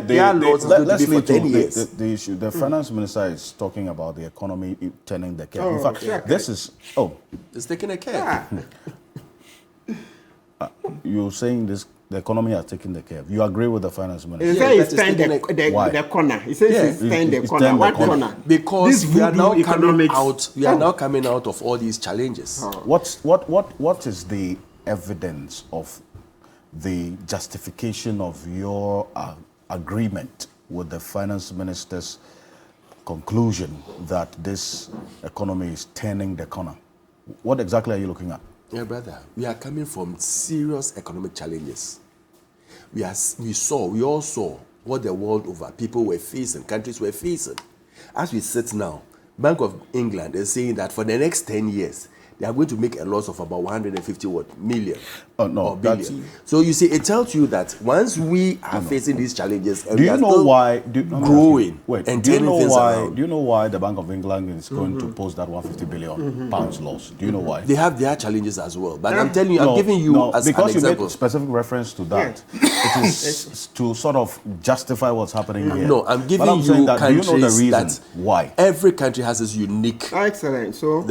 their loss is going to be for 10 years. The issue. The finance minister is talking about the economy turning the curve. Oh, In fact, exactly. this is It's taking a curve. Yeah. You're saying this. The economy has taken the curve. You agree with the finance minister? He Yeah, says that he's is turned taking the corner. He says Yeah, he's turned the he's corner. turned the What corner. corner? Because This we are now voodoo coming economics. out. We are now coming out of all these challenges. What is the evidence of the justification of your agreement with the finance minister's conclusion that this economy is turning the corner? What exactly are you looking at? Yeah, brother, we are coming from serious economic challenges. We all saw what the world over people were facing, countries were facing. As we sit now, Bank of England is saying that for the next 10 years, they are going to make a loss of about 150 million or billion. So you see, it tells you that once we are facing these challenges, and Do we you are know still why? growing and do you turning know things why? around. Do you know why the Bank of England is going to post that 150 billion pounds loss? Do you know why? They have their challenges as well. But I'm telling you, I'm giving you as an because you example. made specific reference to that. It is to sort of justify what's happening here. No, I'm giving But saying you that, countries do you know the reason that why? every country has its unique Excellent. So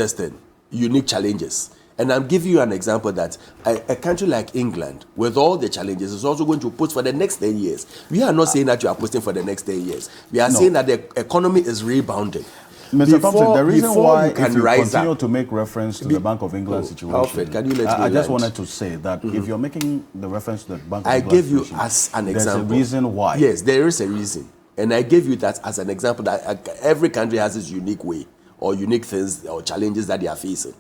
unique challenges. And I'm giving you an example that a country like England, with all the challenges, is also going to put for the next 10 years. We are not saying that you are posting for the next 10 years. We are saying that the economy is rebounding. Mr. Thompson, the reason why you can if you rise continue up, to make reference to the Bank of England situation, Alfred, can you let me I just land? wanted to say that if you're making the reference to the Bank of I England gave you situation, as an there's example. a reason why. Yes, there is a reason. And I gave you that as an example that every country has its unique way or unique things or challenges that they are facing.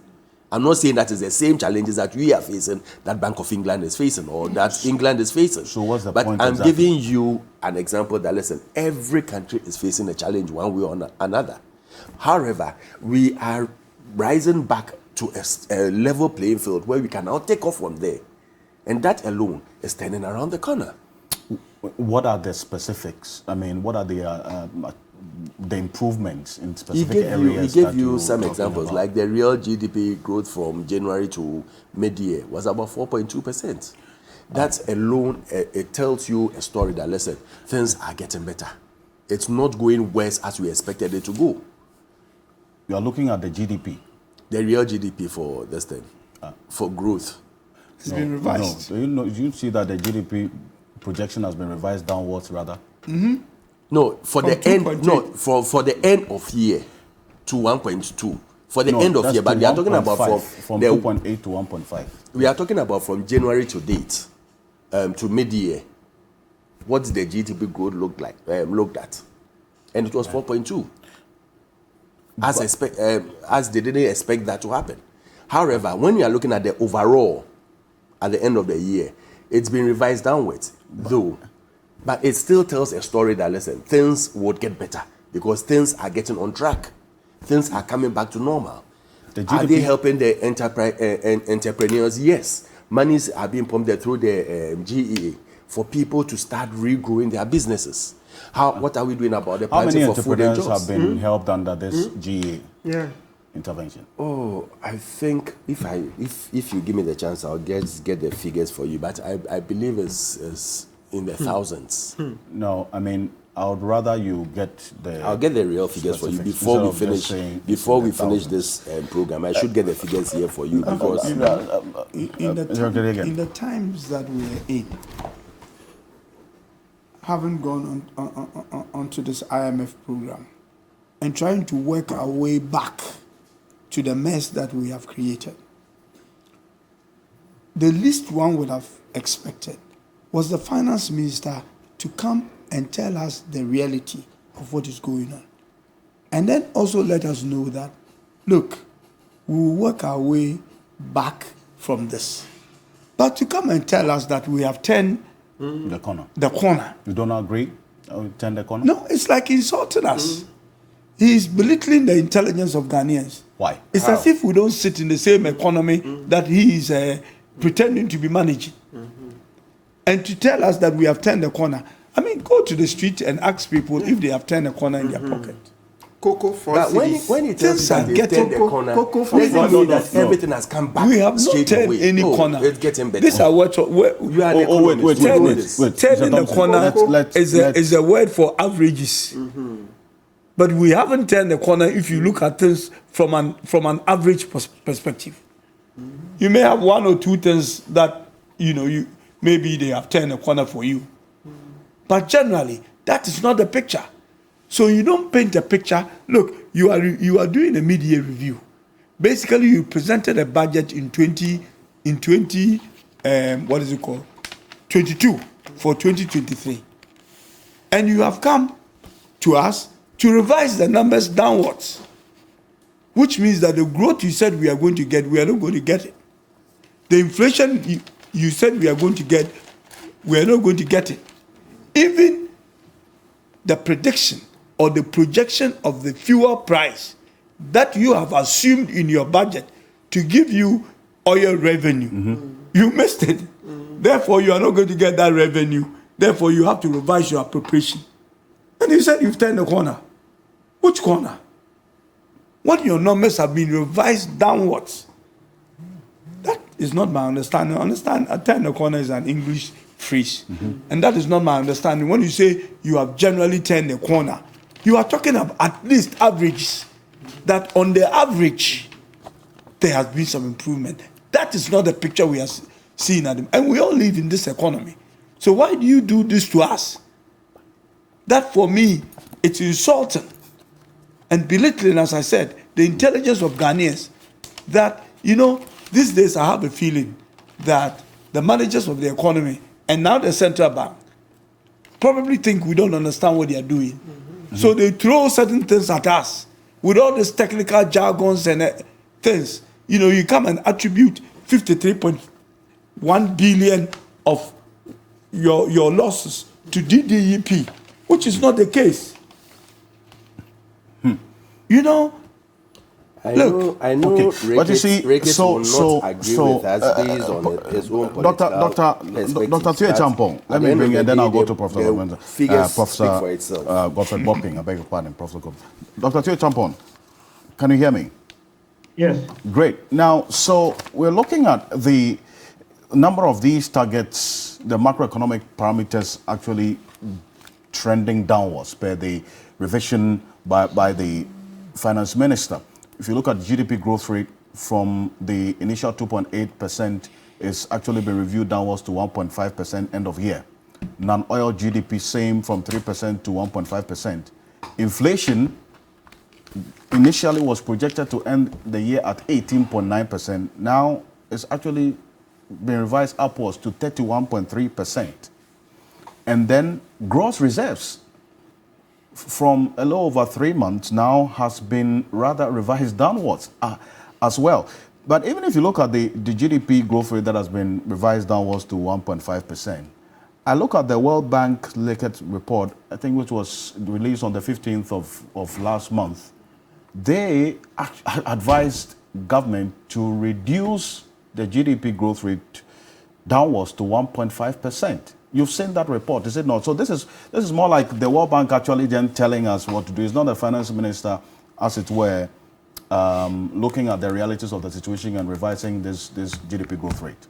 I'm not saying that it's the same challenges that we are facing, that Bank of England is facing, or that England is facing. So what's the but point I'm exactly? giving you an example that, listen, every country is facing a challenge one way or another. However, we are rising back to a level playing field where we can now take off from there. And that alone is turning around the corner. What are the specifics? I mean, what are the improvements in specific areas? He gave you some examples, like the real GDP growth from January to mid-year was about 4.2%. That alone, it tells you a story that, listen, things are getting better. It's not going worse as we expected it to go. You are looking at the GDP. The real GDP for this thing, for growth. it's been revised. No, do you see that the GDP projection has been revised downwards rather? No, for From the end. 2.8. No, for the end of year to 1.2. For the end of that's year, but to we are talking about 1.5, from from the 2.8 to 1.5. We are talking about from January to date, to mid-year. What did the GDP growth looked at? And it was 4.2. As they didn't expect that to happen. However, when you are looking at the overall, at the end of the year, it's been revised downwards, though. But it still tells a story that, listen, things would get better because things are getting on track. Things are coming back to normal. Are they helping the entrepreneurs? Yes. Monies are being pumped there through the GEA for people to start regrowing their businesses. What are we doing about the How many for food and entrepreneurs jobs? have been helped under this GA intervention? Oh, I think if you give me the chance, I'll get the figures for you. But I believe it's in the thousands. No, I mean, I would rather you get the... I'll get the real figures for you before we finish. Before we finish this program, I should get the figures here for you because in the times that we are in, having gone onto this IMF program and trying to work our way back to the mess that we have created, the least one would have expected was the finance minister to come and tell us the reality of what is going on. And then also let us know that, look, we will work our way back from this. But to come and tell us that we have turned the corner. The You don't agree? Turn the corner? No, it's like insulting us. He's belittling the intelligence of Ghanaians. Why? It's as if we don't sit in the same economy that he is pretending to be managing. And to tell us that we have turned the corner. I mean, go to the street and ask people if they have turned a corner in their pocket. Cocoa, 4 But when cities. he tells Things you are that they getting turned the corner, cocoa for doesn't mean that everything has come back. We have not straight turned away. any No, corner. It's getting better. These are what You are an Oh, wait, economist. You know this. turning the corner Let's- is a word for averages. But we haven't turned the corner if you look at things from an average perspective. You may have one or two things that you maybe they have turned a corner for you, but generally that is not the picture. So you don't paint a picture. Look, you are doing a mid-year review. Basically, you presented a budget in 22 for 2023, and you have come to us to revise the numbers downwards, which means that the growth you said we are going to get, we are not going to get it. The inflation you said we are going to get, we are not going to get it. Even the prediction or the projection of the fuel price that you have assumed in your budget to give you oil revenue, you missed it. Therefore, you are not going to get that revenue. Therefore, you have to revise your appropriation. And you said you've turned the corner. Which corner? When your numbers have been revised downwards, that is not my understanding. Understand, a turn the corner is an English phrase. And that is not my understanding. When you say you have generally turned the corner, you are talking about at least averages. That on the average, there has been some improvement. That is not the picture we are seeing at them. And we all live in this economy. So why do you do this to us? That for me, it's insulting and belittling, as I said, the intelligence of Ghanaians. That, these days I have a feeling that the managers of the economy and now the central bank probably think we don't understand what they are doing. So they throw certain things at us with all these technical jargons and things. You come and attribute 53.1 billion of your losses to DDEP, which is not the case. I know. Okay. But you see, Ricketts will not agree with us based on his own political perspective. Dr. Tue Champong, let me bring you, and then I'll go to Professor Figures Godfred Bopping. I beg your pardon, Professor Godfred. Dr. Tue Champong, can you hear me? Yes. Great. Now, so we're looking at the number of these targets, the macroeconomic parameters actually trending downwards per the revision by the finance minister. If you look at GDP growth rate from the initial 2.8%, it's actually been reviewed downwards to 1.5% end of year. Non-oil GDP same from 3% to 1.5%. Inflation initially was projected to end the year at 18.9%. Now it's actually been revised upwards to 31.3%. And then gross reserves from a little over 3 months now has been rather revised downwards as well. But even if you look at the GDP growth rate that has been revised downwards to 1.5%, I look at the World Bank Likert report, I think which was released on the 15th of last month. They advised government to reduce the GDP growth rate downwards to 1.5%. You've seen that report, is it not? So this is more like the World Bank actually then telling us what to do. It's not the finance minister, as it were, looking at the realities of the situation and revising this GDP growth rate.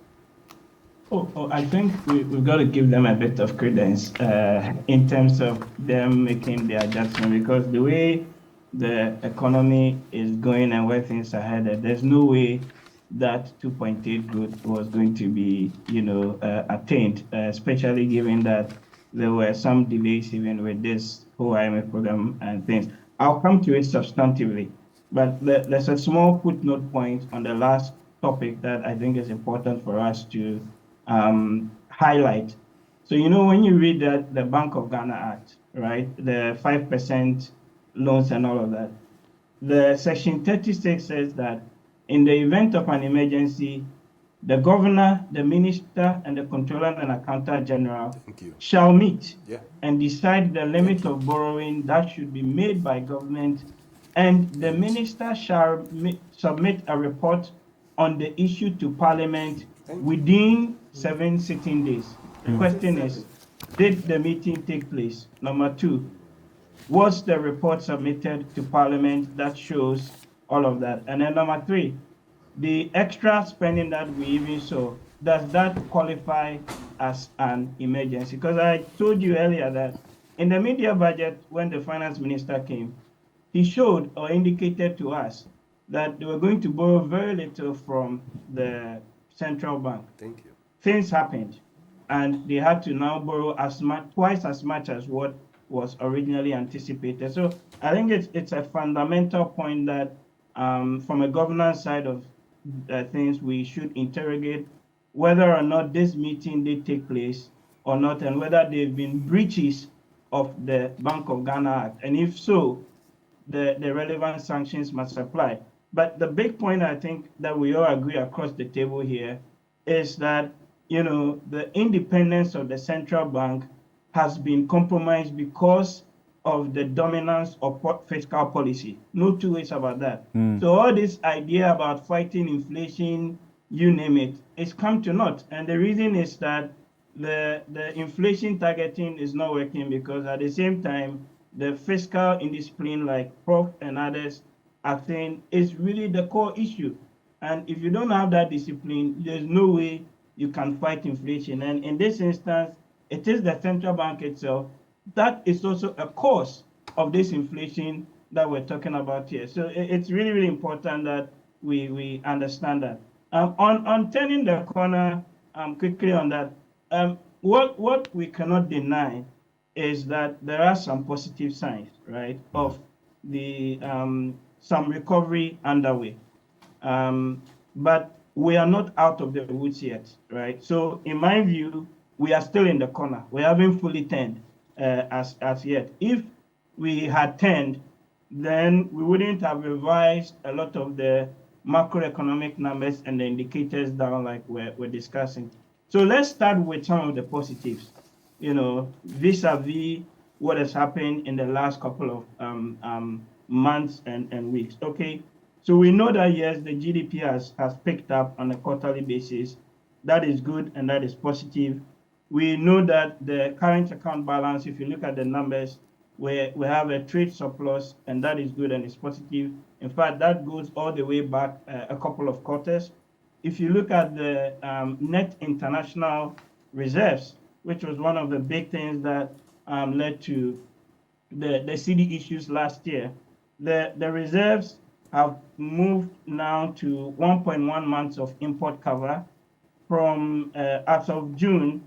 I think we've got to give them a bit of credence in terms of them making the adjustment, because the way the economy is going and where things are headed, there's no way that 2.8 growth was going to be, attained, especially given that there were some delays even with this whole IMF program and things. I'll come to it substantively, but there's a small footnote point on the last topic that I think is important for us to highlight. So, when you read that the Bank of Ghana Act, right, the 5% loans and all of that, the section 36 says that in the event of an emergency, the governor, the minister, and the controller and accountant general shall meet and decide the limit of borrowing that should be made by government, and the minister shall submit a report on the issue to Parliament within 7 sitting days. The question is, did the meeting take place? Number two, What's the report submitted to Parliament that shows all of that? And then number three, the extra spending that we even saw, does that qualify as an emergency? Because I told you earlier that in the media budget, when the finance minister came, he showed or indicated to us that they were going to borrow very little from the central bank. Thank you. Things happened, and they had to now borrow twice as much as what was originally anticipated. So I think it's a fundamental point that from a governance side of things, we should interrogate whether or not this meeting did take place or not, and whether there have been breaches of the Bank of Ghana Act. And if so, the relevant sanctions must apply. But the big point I think that we all agree across the table here is that, the independence of the central bank has been compromised because of the dominance of fiscal policy. No two ways about that. So all this idea about fighting inflation, you name it, it's come to naught. And the reason is that the inflation targeting is not working, because at the same time, the fiscal indiscipline, like Prof and others are saying, is really the core issue. And if you don't have that discipline, there's no way you can fight inflation. And in this instance, it is the central bank itself that is also a cause of this inflation that we're talking about here. So it's really, really important that we understand that. On turning the corner, quickly on that, what we cannot deny is that there are some positive signs, right, of the some recovery underway. But we are not out of the woods yet, right? So in my view, we are still in the corner. We haven't fully turned as yet. If we had turned, then we wouldn't have revised a lot of the macroeconomic numbers and the indicators down like we're discussing. So let's start with some of the positives, vis-a-vis what has happened in the last couple of months and weeks. Okay, so we know that yes, the GDP has picked up on a quarterly basis. That is good and that is positive. We know that the current account balance, if you look at the numbers, we have a trade surplus, and that is good and it's positive. In fact, that goes all the way back a couple of quarters. If you look at the net international reserves, which was one of the big things that led to the CD issues last year, the reserves have moved now to 1.1 months of import cover from, as of June,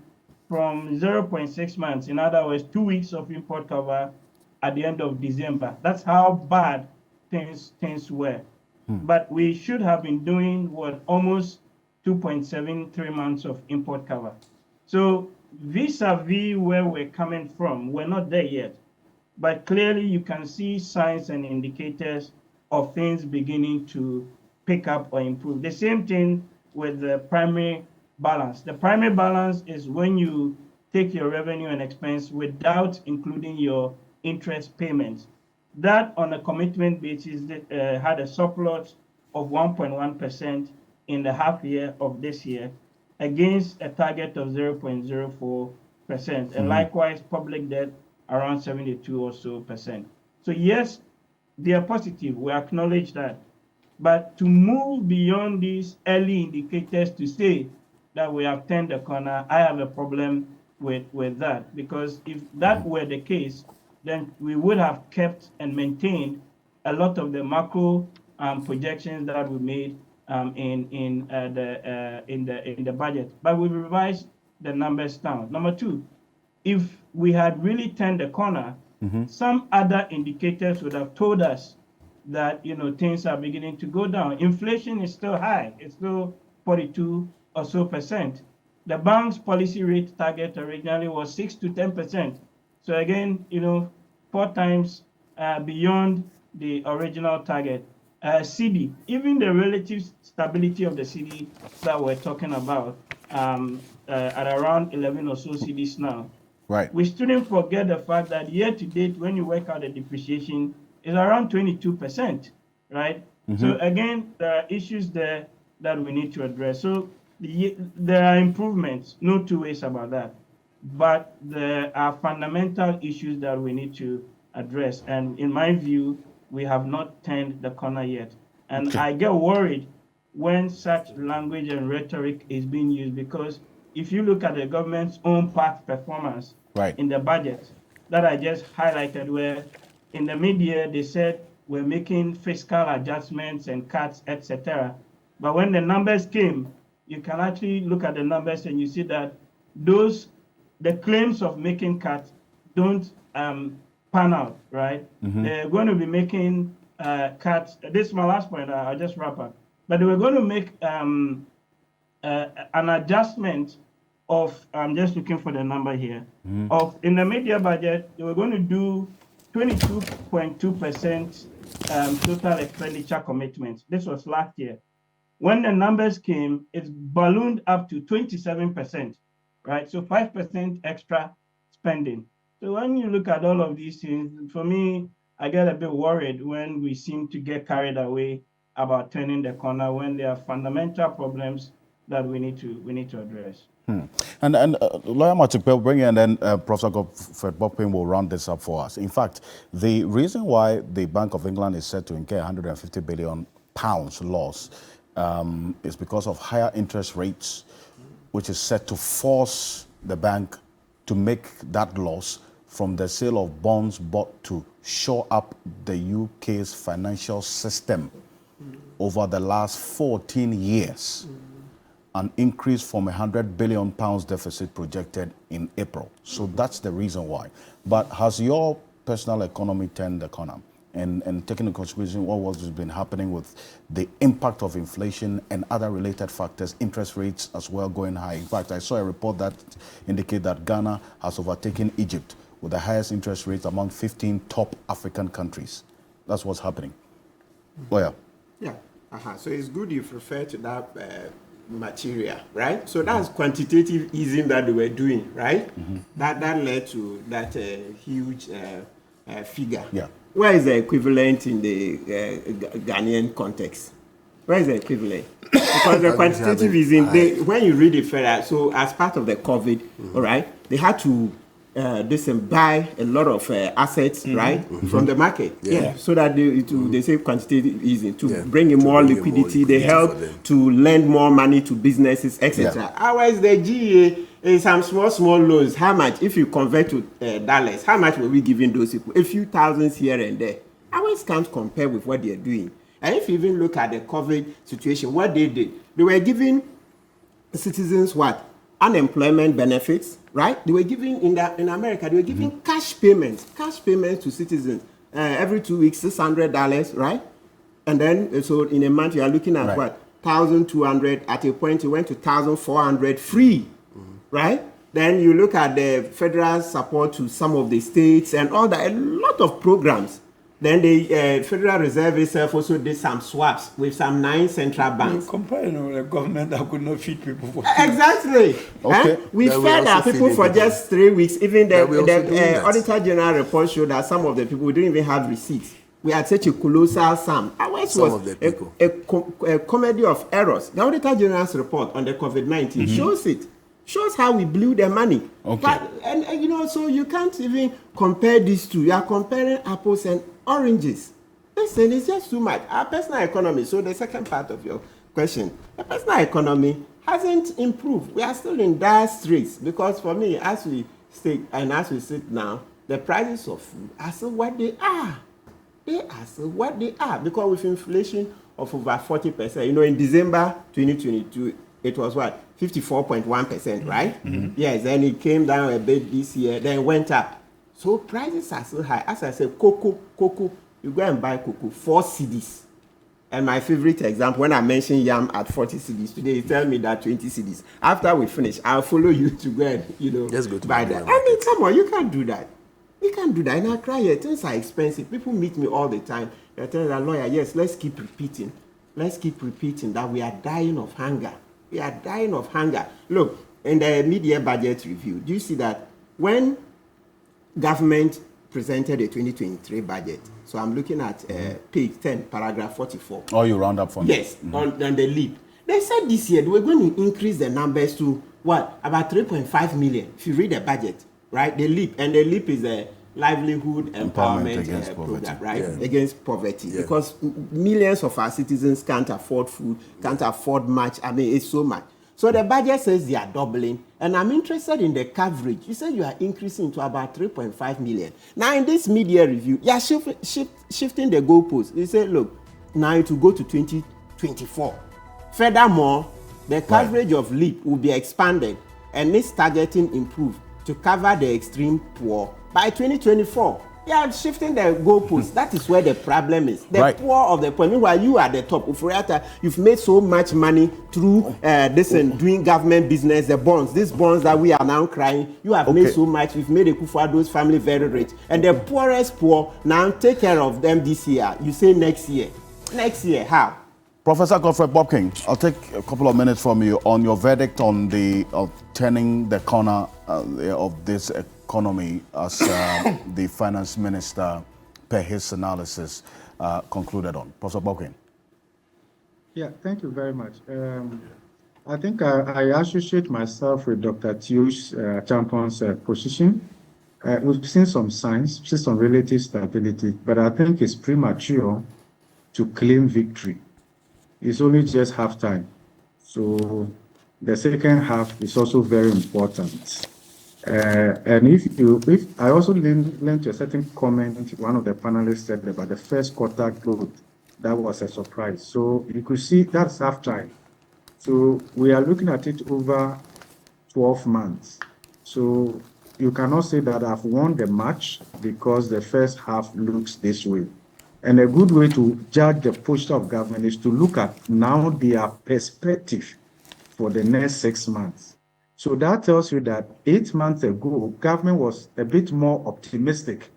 from 0.6 months. In other words, 2 weeks of import cover at the end of December. That's how bad things were. But we should have been doing almost 2.73 months of import cover. So vis-a-vis where we're coming from, we're not there yet. But clearly you can see signs and indicators of things beginning to pick up or improve. The same thing with the primary balance. The primary balance is when you take your revenue and expense without including your interest payments. That on a commitment basis had a surplus of 1.1% in the half year of this year against a target of 0.04%. And likewise, public debt around 72 or so percent. So yes, they are positive. We acknowledge that. But to move beyond these early indicators to say that we have turned the corner, I have a problem with that. Because if that were the case, then we would have kept and maintained a lot of the macro projections that we made in the budget. But we revised the numbers down. Number two, if we had really turned the corner, some other indicators would have told us that things are beginning to go down. Inflation is still high; it's still 42 or so percent. The bank's policy rate target originally was 6 to 10%. So again, 4 times beyond the original target. CD, even the relative stability of the CD that we're talking about, at around 11 or so CDs now. Right. We shouldn't forget the fact that year to date, when you work out the depreciation, is around 22%, right? So again, there are issues there that we need to address. So there are improvements, no two ways about that. But there are fundamental issues that we need to address. And in my view, we have not turned the corner yet. And I get worried when such language and rhetoric is being used, because if you look at the government's own past performance in the budget that I just highlighted, where in the media they said we're making fiscal adjustments and cuts, etc. But when the numbers came, you can actually look at the numbers and you see that the claims of making cuts don't pan out, right? They're going to be making cuts. This is my last point. I'll just wrap up. But they were going to make an adjustment of, I'm just looking for the number here, of in the media budget, they were going to do 22.2% total expenditure commitments. This was last year. When the numbers came, it's ballooned up to 27%, right? So 5% extra spending. So when you look at all of these things, for me, I get a bit worried when we seem to get carried away about turning the corner when there are fundamental problems that we need to address. And Lawyer Matupel, bring in, and then Professor Godfred Bokpin will round this up for us. In fact, the reason why the Bank of England is set to incur 150 billion pounds loss is because of higher interest rates, which is set to force the bank to make that loss from the sale of bonds bought to shore up the UK's financial system over the last 14 years. An increase from £100 billion deficit projected in April. So that's the reason why. But has your personal economy turned the corner? And taking into consideration what has been happening with the impact of inflation and other related factors, interest rates as well going high. In fact, I saw a report that indicated that Ghana has overtaken Egypt with the highest interest rates among 15 top African countries. That's what's happening. Lawyer. Yeah. So it's good you've referred to that material, right? So that's quantitative easing that they were doing, right? That led to that huge figure. Yeah. Where is the equivalent in the Ghanaian context? Where is the equivalent? Because the quantitative easing, when you read it further, so as part of the COVID, all right, they had to buy a lot of assets, right, from the market, so that they say quantitative easing to bring in more liquidity. They help to lend more money to businesses, etc. Otherwise, the GEA is some small loans. How much, if you convert to dollars, how much were we giving those people? A few thousands here and there. Always can't compare with what they're doing. And if you even look at the COVID situation, what they did, they were giving citizens what? Unemployment benefits, right? They were giving in America, they were giving cash payments to citizens every 2 weeks, $600, right? And then so in a month you are looking at what? 1,200. At a point it went to 1,400 free, right? Then you look at the federal support to some of the states and all that, a lot of programs. Then the Federal Reserve itself also did some swaps with some 9 central banks. You're comparing with a government that could not feed people for Exactly. Okay. We fed our people for just 3 weeks. Even the Auditor General report showed that some of the people didn't even have receipts. We had such a colossal sum. Ours was a comedy of errors. The Auditor General's report on the COVID-19 shows it. Shows how we blew the money. Okay. But, and you know, so you can't even compare these two. You are comparing apples and oranges. Listen, it's just too much. Our personal economy, so the second part of your question, the personal economy hasn't improved. We are still in dire straits because for me, as we stay and as we sit now, the prices of food are still what they are. They are still what they are because with inflation of over 40%, you know, in December 2022, it was what? 54.1%, right? Yes, then it came down a bit this year, then went up. So prices are so high. As I said, cocoa, you go and buy cocoa, 4 cedis. And my favorite example, when I mentioned yam at 40 cedis, today you tell me that 20 cedis. After we finish, I'll follow you to go and, Let's go to buy that. I mean, come on, you can't do that. You can't do that. In Accra, here, things are expensive. People meet me all the time. They're telling the lawyer, yes, let's keep repeating that we are dying of hunger. We are dying of hunger. Look, in the mid-year budget review, do you see that when government presented the 2023 budget, so I'm looking at page 10, paragraph 44. Oh, you round up for me. Yes, on the leap. They said this year they were going to increase the numbers to what? About 3.5 million. If you read the budget, right? The leap, and the leap is livelihood empowerment against program, poverty. right? Yeah. Against poverty, Yeah. because millions of our citizens can't afford food, can't afford much. I mean, it's so much. So the budget says they are doubling, and I'm interested in the coverage. You said you are increasing to about 3.5 million. Now, in this media review, you are shifting the goalposts. You say, look, now it will go to 2024. Furthermore, the coverage of LEAP will be expanded and its targeting improved to cover the extreme poor by 2024. Yeah, shifting the goalposts. That is where the problem is. The poor of the poor. Meanwhile, you are at the top. Ofori Atta, you've made so much money through this and doing government business, the bonds. These bonds that we are now crying, you have made so much. You've made Akufo-Addo's family very rich. And the poorest poor, now take care of them this year. You say next year. Next year, how? Professor Godfrey Bobking, I'll take a couple of minutes from you on your verdict on the turning the corner of this economy as the finance minister, per his analysis, concluded on. Professor Bobking. Yeah, thank you very much. I think I associate myself with Dr. Tio's Champon's position. We've seen some signs, seen some relative stability, but I think it's premature to claim victory. It's only just halftime. So the second half is also very important. And if I also linked to a certain comment one of the panelists said about the first quarter growth, that was a surprise. So you could see that's halftime. So we are looking at it over 12 months. So you cannot say that I've won the match because the first half looks this way. And a good way to judge the posture of government is to look at now their perspective for the next 6 months. So that tells you that 8 months ago, government was a bit more optimistic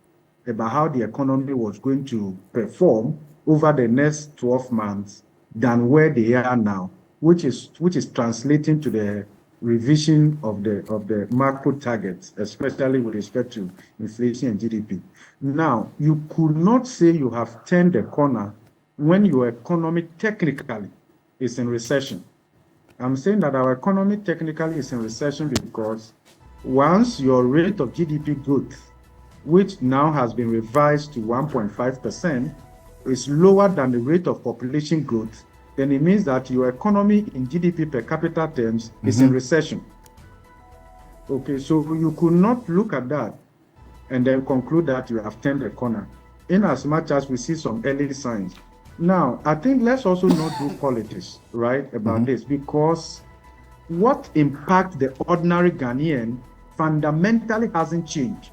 about how the economy was going to perform over the next 12 months than where they are now, which is translating to the revision of the macro targets, especially with respect to inflation and GDP. Now, you could not say you have turned the corner when your economy technically is in recession. I'm saying that our economy technically is in recession because once your rate of GDP growth, which now has been revised to 1.5%, is lower than the rate of population growth, then it means that your economy in GDP per capita terms is in recession. Okay, so you could not look at that and then conclude that you have turned the corner, in as much as we see some early signs. Now, I think let's also not do politics, right, about this, because what impacts the ordinary Ghanaian fundamentally hasn't changed.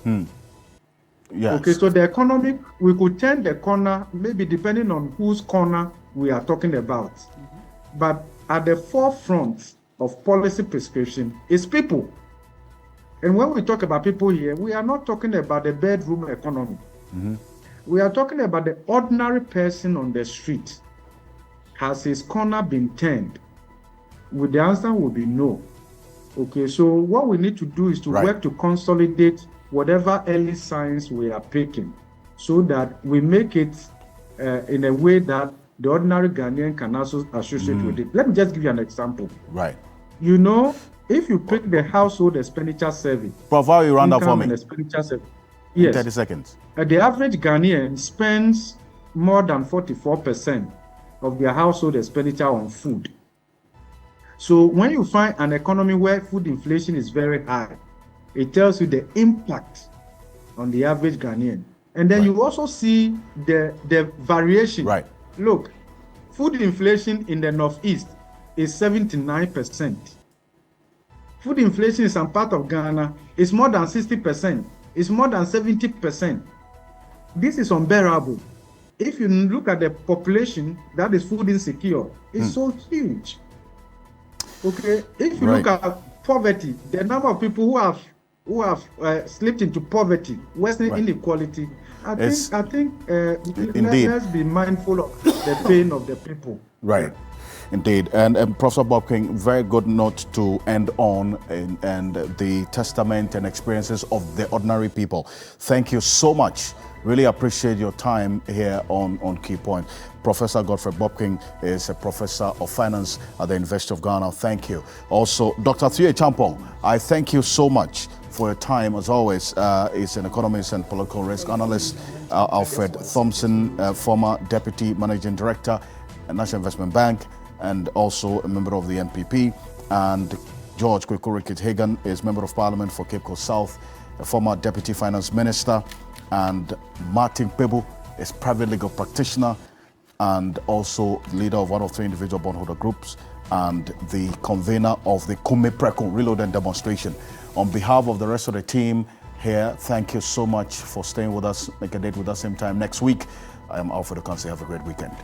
Yes. Okay, so the economy, we could turn the corner, maybe depending on whose corner we are talking about. But at the forefront of policy prescription is people. And when we talk about people here, we are not talking about the bedroom economy. We are talking about the ordinary person on the street. Has his corner been turned? Well, the answer will be no. Okay, so what we need to do is to work to consolidate whatever early signs we are picking so that we make it in a way that the ordinary Ghanaian can also associate with it. Let me just give you an example. Right. You know, if you pick the household expenditure survey, Prof, how you round up for me? Expenditure survey, yes. 30 seconds. The average Ghanaian spends more than 44% of their household expenditure on food. So when you find an economy where food inflation is very high, it tells you the impact on the average Ghanaian. And then you also see the variation. Right. Look, food inflation in the Northeast is 79%. Food inflation in some part of Ghana is more than 60%. It's more than 70%. This is unbearable. If you look at the population that is food insecure, it's so huge. Okay, if you look at poverty, the number of people who have slipped into poverty, worsening inequality, I think let's be mindful of the pain of the people. Right. Indeed. And Professor Bobking, very good note to end on, and the testament and experiences of the ordinary people. Thank you so much. Really appreciate your time here on Key Point. Professor Godfrey Bobking is a professor of finance at the University of Ghana. Thank you. Also, Dr. Tio Champong, I thank you so much for your time. As always, is an economist and political risk analyst, Alfred Thompson, former Deputy Managing Director at National Investment Bank and also a member of the NPP, and George Kweku Hagan is Member of Parliament for Cape Coast South, a former Deputy Finance Minister, and Martin Pebu is private legal practitioner and also leader of one of 3 individual bondholder groups and the convener of the Kume Preko Reload and Demonstration. On behalf of the rest of the team here, thank you so much for staying with us. Make a date with us same time next week. I am Alfred Okansi. Have a great weekend.